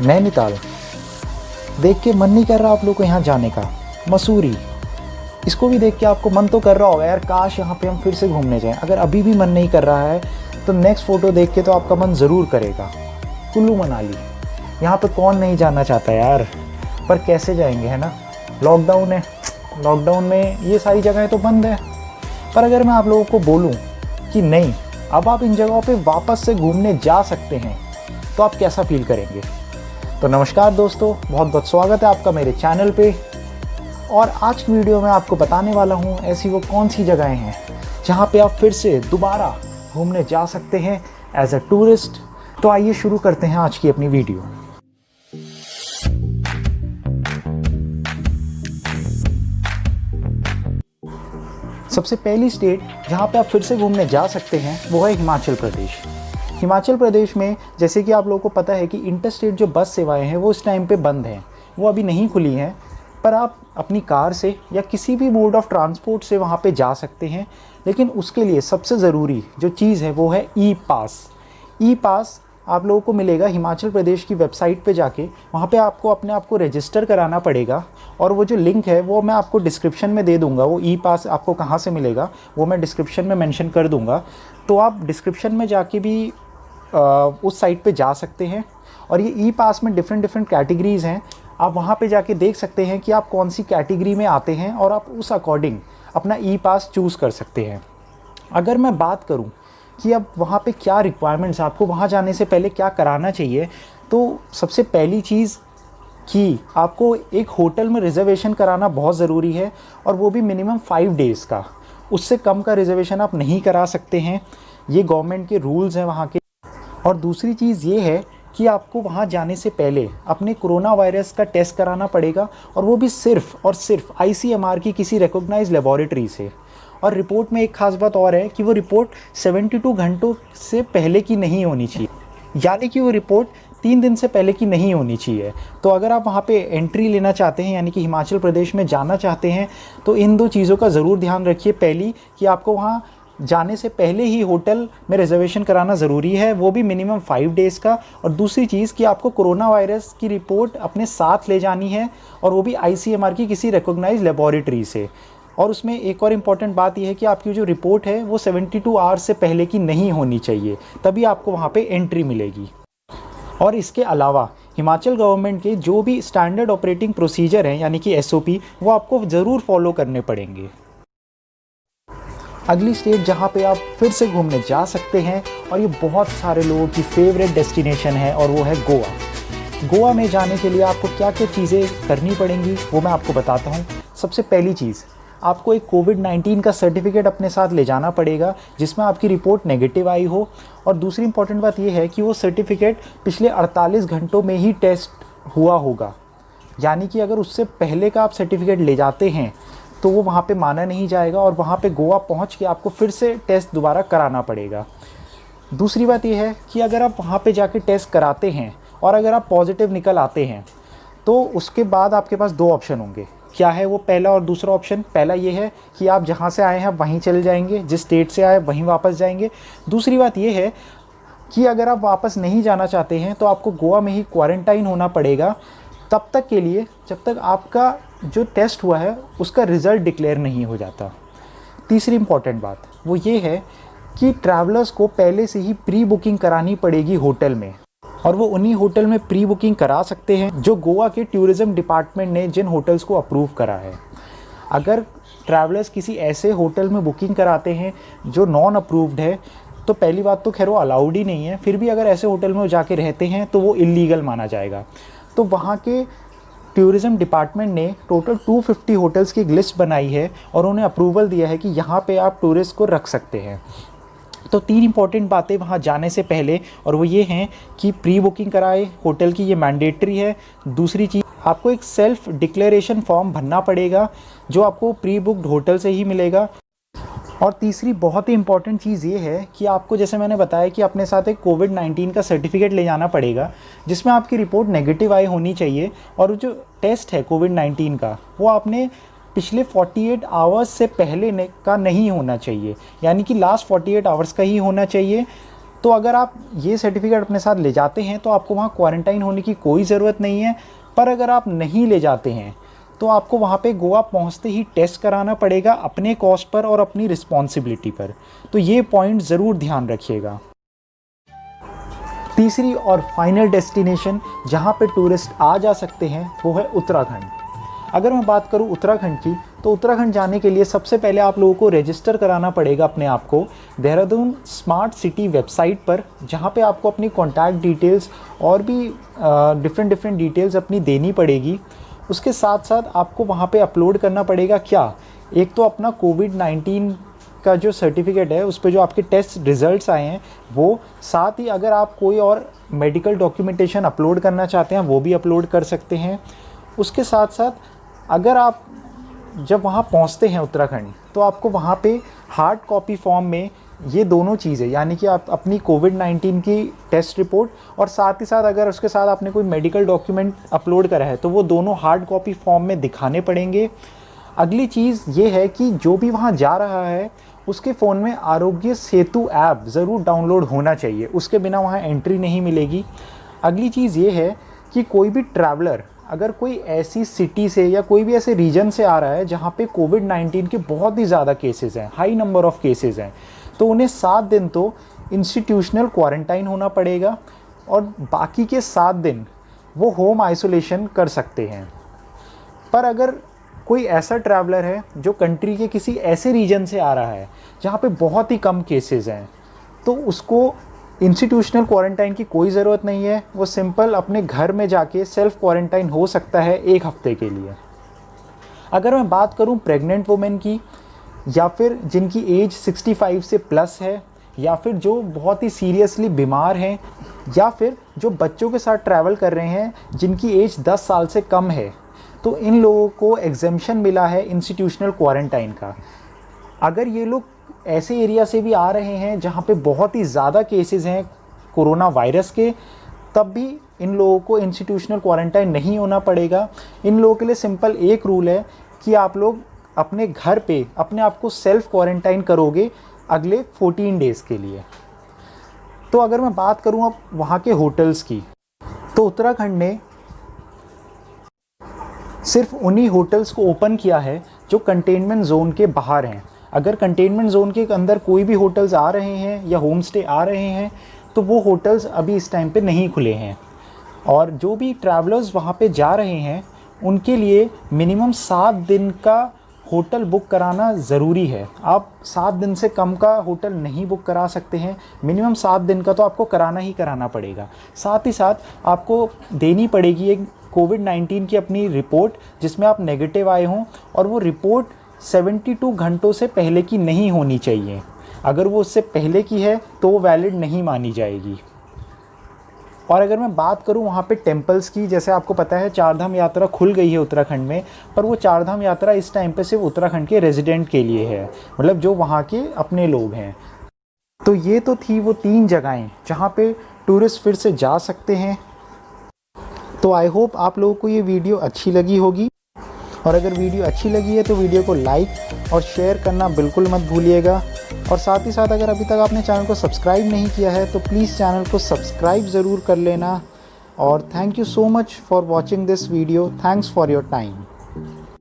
नैनीताल देख के मन नहीं कर रहा आप लोग को यहाँ जाने का। मसूरी, इसको भी देख के आपको मन तो कर रहा होगा यार, काश यहाँ पे हम फिर से घूमने जाएं। अगर अभी भी मन नहीं कर रहा है तो नेक्स्ट फ़ोटो देख के तो आपका मन ज़रूर करेगा। कुल्लू मनाली, यहाँ पे कौन नहीं जाना चाहता यार, पर कैसे जाएंगे, है ना। लॉकडाउन है, लॉकडाउन में ये सारी जगहें तो बंद है। पर अगर मैं आप लोगों को बोलूँ कि नहीं, अब आप इन जगहों पे वापस से घूमने जा सकते हैं, तो आप कैसा फील करेंगे। तो नमस्कार दोस्तों, बहुत बहुत स्वागत है आपका मेरे चैनल पे। और आज की वीडियो में आपको बताने वाला हूँ ऐसी वो कौन सी जगहें हैं जहाँ पे आप फिर से दोबारा घूमने जा सकते हैं एज अ टूरिस्ट। तो आइए शुरू करते हैं आज की अपनी वीडियो। सबसे पहली स्टेट जहाँ पे आप फिर से घूमने जा सकते हैं वो है हिमाचल प्रदेश। हिमाचल प्रदेश में जैसे कि आप लोगों को पता है कि इंटरस्टेट जो बस सेवाएं हैं वो इस टाइम पे बंद हैं, वो अभी नहीं खुली हैं। पर आप अपनी कार से या किसी भी मोड ऑफ ट्रांसपोर्ट से वहाँ पे जा सकते हैं। लेकिन उसके लिए सबसे ज़रूरी जो चीज़ है वो है ई पास। ई पास आप लोगों को मिलेगा हिमाचल प्रदेश की वेबसाइट पे जाके। वहाँ पे आपको अपने आप को रजिस्टर कराना पड़ेगा और वो जो लिंक है वो मैं आपको डिस्क्रिप्शन में दे दूँगा। वो ई पास आपको कहाँ से मिलेगा वो मैं डिस्क्रिप्शन में मेंशन कर दूँगा। तो आप डिस्क्रिप्शन में जाके भी उस साइट पे जा सकते हैं। और ये ई पास में डिफरेंट कैटेगरीज़ हैं। आप वहाँ पे जाके देख सकते हैं कि आप कौन सी कैटेगरी में आते हैं और आप उस अकॉर्डिंग अपना ई पास चूज़ कर सकते हैं। अगर मैं बात करूँ कि अब वहाँ पे क्या रिक्वायरमेंट्स, आपको वहाँ जाने से पहले क्या कराना चाहिए, तो सबसे पहली चीज़ कि आपको एक होटल में रिज़र्वेशन कराना बहुत ज़रूरी है, और वो भी मिनिमम 5 डेज़ का। उससे कम का रिज़र्वेशन आप नहीं करा सकते हैं, ये गवर्नमेंट के रूल्स हैं वहाँ के। और दूसरी चीज़ ये है कि आपको वहाँ जाने से पहले अपने कोरोना वायरस का टेस्ट कराना पड़ेगा, और वो भी सिर्फ़ और सिर्फ ICMR की किसी रिकॉग्नाइज्ड लेबॉरेटरी से। और रिपोर्ट में एक ख़ास बात और है कि वो रिपोर्ट 72 घंटों से पहले की नहीं होनी चाहिए, यानी कि वो रिपोर्ट 3 दिन से पहले की नहीं होनी चाहिए। तो अगर आप वहाँ पे एंट्री लेना चाहते हैं, यानी कि हिमाचल प्रदेश में जाना चाहते हैं, तो इन 2 चीज़ों का ज़रूर ध्यान रखिए। पहली कि आपको वहाँ जाने से पहले ही होटल में रिजर्वेशन कराना ज़रूरी है, वो भी मिनिमम 5 डेज़ का। और दूसरी चीज़ कि आपको कोरोना वायरस की रिपोर्ट अपने साथ ले जानी है, और वो भी ICMR की किसी रिकॉग्नाइज्ड लेबॉरेटरी से। और उसमें एक और इम्पॉर्टेंट बात यह है कि आपकी जो रिपोर्ट है वो 72 आवर्स से पहले की नहीं होनी चाहिए, तभी आपको वहाँ पे एंट्री मिलेगी। और इसके अलावा हिमाचल गवर्नमेंट के जो भी स्टैंडर्ड ऑपरेटिंग प्रोसीजर हैं, यानी कि SOP, वो आपको ज़रूर फॉलो करने पड़ेंगे। अगली स्टेट जहाँ पे आप फिर से घूमने जा सकते हैं, और ये बहुत सारे लोगों की फेवरेट डेस्टिनेशन है, और वो है गोवा। गोवा में जाने के लिए आपको क्या क्या चीज़ें करनी पड़ेंगी वो मैं आपको बताता हूँ। सबसे पहली चीज़, आपको एक कोविड-19 का सर्टिफिकेट अपने साथ ले जाना पड़ेगा जिसमें आपकी रिपोर्ट नेगेटिव आई हो। और दूसरी इंपॉर्टेंट बात यह है कि वो सर्टिफिकेट पिछले 48 घंटों में ही टेस्ट हुआ होगा, यानी कि अगर उससे पहले का आप सर्टिफिकेट ले जाते हैं तो वो वहाँ पे माना नहीं जाएगा, और वहाँ पे गोवा पहुँच के आपको फिर से टेस्ट दोबारा कराना पड़ेगा। दूसरी बात यह है कि अगर आप वहाँ पे जाके टेस्ट कराते हैं और अगर आप पॉजिटिव निकल आते हैं, तो उसके बाद आपके पास 2 ऑप्शन होंगे। क्या है वो पहला और दूसरा ऑप्शन? पहला ये है कि आप जहाँ से आए हैं वहीं चले जाएंगे, जिस स्टेट से आए वहीं वापस जाएंगे। दूसरी बात ये है कि अगर आप वापस नहीं जाना चाहते हैं तो आपको गोवा में ही क्वारंटाइन होना पड़ेगा तब तक के लिए जब तक आपका जो टेस्ट हुआ है उसका रिज़ल्ट डिक्लेयर नहीं हो जाता। तीसरी इंपॉर्टेंट बात वो ये है कि ट्रैवलर्स को पहले से ही प्री बुकिंग करानी पड़ेगी होटल में, और वो उन्हीं होटल में प्री बुकिंग करा सकते हैं जो गोवा के टूरिज़्म डिपार्टमेंट ने जिन होटल्स को अप्रूव करा है। अगर ट्रैवलर्स किसी ऐसे होटल में बुकिंग कराते हैं जो नॉन अप्रूव्ड है, तो पहली बात तो खैर वो अलाउड ही नहीं है, फिर भी अगर ऐसे होटल में वो जाके रहते हैं तो वो इलीगल माना जाएगा। तो वहाँ के टूरिज़्म डिपार्टमेंट ने टोटल 250 होटल्स की एक लिस्ट बनाई है और उन्हें अप्रूवल दिया है कि यहाँ पे आप टूरिस्ट को रख सकते हैं। तो 3 इंपॉर्टेंट बातें वहाँ जाने से पहले, और वो ये हैं कि प्री बुकिंग कराए होटल की, ये मैंडेटरी है। दूसरी चीज़, आपको एक सेल्फ डिक्लेरेशन फॉर्म भरना पड़ेगा जो आपको प्री बुक्ड होटल से ही मिलेगा। और तीसरी बहुत ही इंपॉर्टेंट चीज़ ये है कि आपको, जैसे मैंने बताया, कि अपने साथ एक कोविड-19 का सर्टिफिकेट ले जाना पड़ेगा जिसमें आपकी रिपोर्ट नेगेटिव आई होनी चाहिए, और जो टेस्ट है कोविड-19 का वो आपने पिछले 48 आवर्स से पहले का नहीं होना चाहिए, यानी कि लास्ट 48 आवर्स का ही होना चाहिए। तो अगर आप ये सर्टिफिकेट अपने साथ ले जाते हैं तो आपको वहाँ क्वारंटाइन होने की कोई ज़रूरत नहीं है। पर अगर आप नहीं ले जाते हैं तो आपको वहाँ पे गोवा पहुँचते ही टेस्ट कराना पड़ेगा अपने कॉस्ट पर और अपनी रिस्पॉन्सिबिलिटी पर। तो ये पॉइंट ज़रूर ध्यान रखिएगा। तीसरी और फाइनल डेस्टिनेशन जहाँ पे टूरिस्ट आ जा सकते हैं वो है उत्तराखंड। अगर मैं बात करूँ उत्तराखंड की, तो उत्तराखंड जाने के लिए सबसे पहले आप लोगों को रजिस्टर कराना पड़ेगा अपने आप को देहरादून स्मार्ट सिटी वेबसाइट पर, जहाँ पे आपको अपनी कॉन्टैक्ट डिटेल्स और भी डिफरेंट डिटेल्स अपनी देनी पड़ेगी। उसके साथ साथ आपको वहाँ पे अपलोड करना पड़ेगा क्या, एक तो अपना कोविड-19 का जो सर्टिफिकेट है उस पे जो आपके टेस्ट रिज़ल्ट्स आए हैं वो, साथ ही अगर आप कोई और मेडिकल डॉक्यूमेंटेशन अपलोड करना चाहते हैं वो भी अपलोड कर सकते हैं। उसके साथ साथ अगर आप जब वहाँ पहुँचते हैं उत्तराखंड, तो आपको वहाँ पे हार्ड कॉपी फॉर्म में ये दोनों चीज़ें, यानी कि आप अपनी कोविड-19 की टेस्ट रिपोर्ट और साथ ही साथ अगर उसके साथ आपने कोई मेडिकल डॉक्यूमेंट अपलोड करा है तो वो दोनों हार्ड कॉपी फॉर्म में दिखाने पड़ेंगे। अगली चीज़ ये है कि जो भी वहाँ जा रहा है उसके फ़ोन में आरोग्य सेतु ऐप ज़रूर डाउनलोड होना चाहिए, उसके बिना वहाँ एंट्री नहीं मिलेगी। अगली चीज़ ये है कि कोई भी ट्रैवलर अगर कोई ऐसी सिटी से या कोई भी ऐसे रीजन से आ रहा है जहाँ पे कोविड-19 के बहुत ही ज़्यादा केसेस हैं, हाई नंबर ऑफ़ केसेस हैं, तो उन्हें 7 दिन तो इंस्टीट्यूशनल क्वारंटाइन होना पड़ेगा और बाकी के 7 दिन वो होम आइसोलेशन कर सकते हैं। पर अगर कोई ऐसा ट्रैवलर है जो कंट्री के किसी ऐसे रीजन से आ रहा है जहाँ पे बहुत ही कम केसेस हैं, तो उसको इंस्टीट्यूशनल क्वारंटाइन की कोई ज़रूरत नहीं है। वो सिंपल अपने घर में जाके सेल्फ क्वारंटाइन हो सकता है 1 हफ्ते के लिए। अगर मैं बात करूं प्रेग्नेंट वुमेन की, या फिर जिनकी एज 65 से प्लस है, या फिर जो बहुत ही सीरियसली बीमार हैं, या फिर जो बच्चों के साथ ट्रैवल कर रहे हैं जिनकी एज 10 साल से कम है, तो इन लोगों को एग्जेम्पशन मिला है इंस्टीट्यूशनल क्वारंटाइन का। अगर ये लोग ऐसे एरिया से भी आ रहे हैं जहाँ पे बहुत ही ज़्यादा केसेस हैं कोरोना वायरस के, तब भी इन लोगों को इंस्टीट्यूशनल क्वारंटाइन नहीं होना पड़ेगा। इन लोगों के लिए सिंपल एक रूल है कि आप लोग अपने घर पे अपने आप को सेल्फ क्वारंटाइन करोगे अगले 14 डेज़ के लिए। तो अगर मैं बात करूँ अब वहाँ के होटल्स की, तो उत्तराखंड ने सिर्फ उन्हीं होटल्स को ओपन किया है जो कंटेनमेंट जोन के बाहर हैं। अगर कंटेनमेंट जोन के अंदर कोई भी होटल्स आ रहे हैं या होम स्टे आ रहे हैं तो वो होटल्स अभी इस टाइम पे नहीं खुले हैं। और जो भी ट्रैवलर्स वहाँ पे जा रहे हैं उनके लिए मिनिमम 7 दिन का होटल बुक कराना ज़रूरी है। आप 7 दिन से कम का होटल नहीं बुक करा सकते हैं, मिनिमम 7 दिन का तो आपको कराना ही कराना पड़ेगा। साथ ही साथ आपको देनी पड़ेगी एक कोविड-19 की अपनी रिपोर्ट जिसमें आप नेगेटिव आए हों, और वो रिपोर्ट 72 घंटों से पहले की नहीं होनी चाहिए। अगर वो उससे पहले की है तो वो वैलिड नहीं मानी जाएगी। और अगर मैं बात करूं वहाँ पे टेम्पल्स की, जैसे आपको पता है 4 धाम यात्रा खुल गई है उत्तराखंड में, पर वो 4 धाम यात्रा इस टाइम पे सिर्फ उत्तराखंड के रेजिडेंट के लिए है, मतलब जो वहाँ के अपने लोग हैं। तो ये तो थी वो 3 जगहें जहाँ पे टूरिस्ट फिर से जा सकते हैं। तो आई होप आप लोगों को ये वीडियो अच्छी लगी होगी, और अगर वीडियो अच्छी लगी है तो वीडियो को लाइक और शेयर करना बिल्कुल मत भूलिएगा। और साथ ही साथ अगर अभी तक आपने चैनल को सब्सक्राइब नहीं किया है तो प्लीज़ चैनल को सब्सक्राइब ज़रूर कर लेना। और thank you so much for watching this video. Thanks for your time.